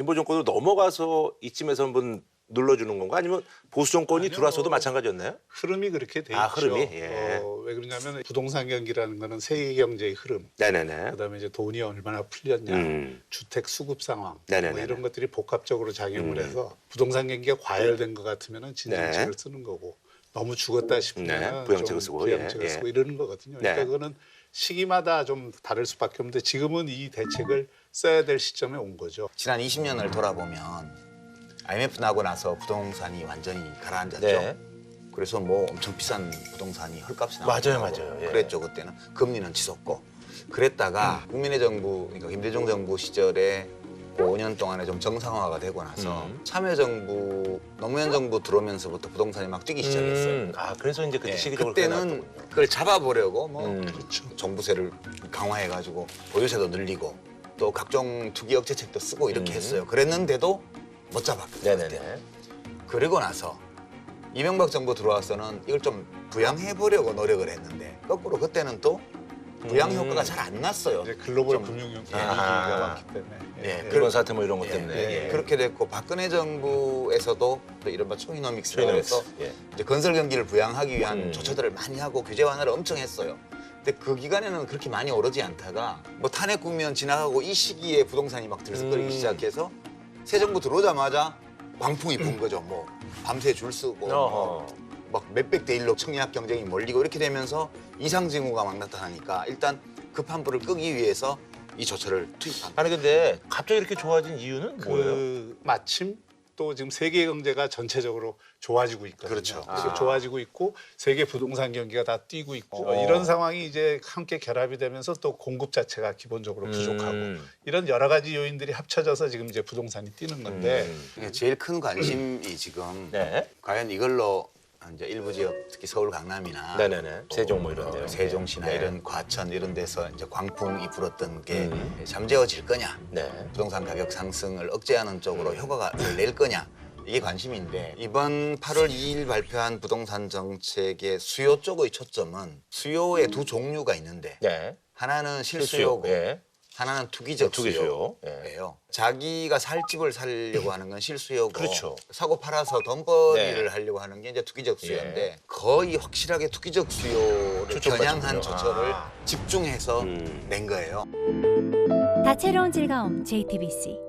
진보 정권으로 넘어가서 이쯤에서 한번 눌러주는 건가? 아니면 보수 정권이 아니요, 들어와서도 마찬가지였나요? 흐름이 그렇게 돼 아, 있죠. 흐름이? 예. 왜 그러냐면 부동산 경기라는 거는 세계 경제의 흐름, 네네네. 그다음에 이제 돈이 얼마나 풀렸냐, 주택 수급 상황, 뭐 네네네네. 이런 것들이 복합적으로 작용을 해서 부동산 경기가 과열된 것 같으면은 진정책을 네. 쓰는 거고 너무 죽었다 싶으면 네, 부양책을 쓰고, 부양책을 예, 쓰고 예. 이러는 거거든요. 그러니까 네. 그거는 시기마다 좀 다를 수밖에 없는데 지금은 이 대책을 써야 될 시점에 온 거죠. 지난 20년을 돌아보면 IMF 나고 나서 부동산이 완전히 가라앉았죠. 네. 그래서 뭐 엄청 비싼 부동산이 헐값이 맞아요, 나고 맞아요. 예. 그랬죠. 그때는 금리는 치솟고 그랬다가 국민의 정부, 그러니까 김대중 정부 시절에 그 5년 동안에 좀 정상화가 되고 나서 참여정부, 노무현 정부 들어오면서부터 부동산이 막 뛰기 시작했어요. 아, 그래서 이제 그때 예, 시기적으로 그때는 그걸 잡아보려고 뭐 그렇죠. 종부세를 강화해가지고 보유세도 늘리고 또 각종 투기 억제책도 쓰고 이렇게 했어요. 그랬는데도 못 잡았거든요. 네네네. 그리고 나서 이명박 정부 들어와서는 이걸 좀 부양해보려고 노력을 했는데 거꾸로 그때는 또 부양 효과가 잘 안 났어요. 이제 글로벌 좀, 금융 위기가 아하. 왔기 때문에. 예, 일본 사태 뭐 이런 것 예, 때문에. 예, 예. 그렇게 됐고 박근혜 정부에서도 또 이른바 초이노믹스라고 해서 예. 이제 건설 경기를 부양하기 위한 조처들을 많이 하고 규제 완화를 엄청 했어요. 근데 그 기간에는 그렇게 많이 오르지 않다가 뭐 탄핵 국면 지나가고 이 시기에 부동산이 막 들썩거리기 시작해서 새 정부 들어오자마자 광풍이 분 거죠. 뭐 밤새 줄 서고 어허. 막 몇백 대 1로 청약 경쟁이 몰리고 이렇게 되면서 이상 징후가 막 나타나니까 일단 급한 불을 끄기 위해서 이 조처를 투입한. 아니 근데 갑자기 이렇게 좋아진 이유는 뭐예요? 그 마침 또 지금 세계 경제가 전체적으로 좋아지고 있거든요. 그렇죠. 그래서 좋아지고 있고 세계 부동산 경기가 다 뛰고 있고 어. 이런 상황이 이제 함께 결합이 되면서 또 공급 자체가 기본적으로 부족하고 이런 여러 가지 요인들이 합쳐져서 지금 이제 부동산이 뛰는 건데 그러니까 제일 큰 관심이 지금 네. 과연 이걸로 이제 일부 지역 특히 서울 강남이나 네네네. 세종 뭐 이런 데요. 세종시나 네. 이런 과천 이런 데서 이제 광풍이 불었던 게 잠재워질 거냐, 네. 부동산 가격 상승을 억제하는 쪽으로 효과가 낼 거냐 이게 관심인데 이번 8월 2일 발표한 부동산 정책의 수요 쪽의 초점은 수요의 두 종류가 있는데 네. 하나는 실수요고 예. 하나는 투기적 투기 수요. 수요예요. 자기가 살 집을 살려고 하는 건 실수요고 그렇죠. 사고 팔아서 돈벌이를 네. 하려고 하는 게 이제 투기적 수요인데 거의 확실하게 투기적 수요를 초점을 겨냥한 맞췄군요. 조처를 아. 집중해서 낸 거예요. 다채로운 즐거움 JTBC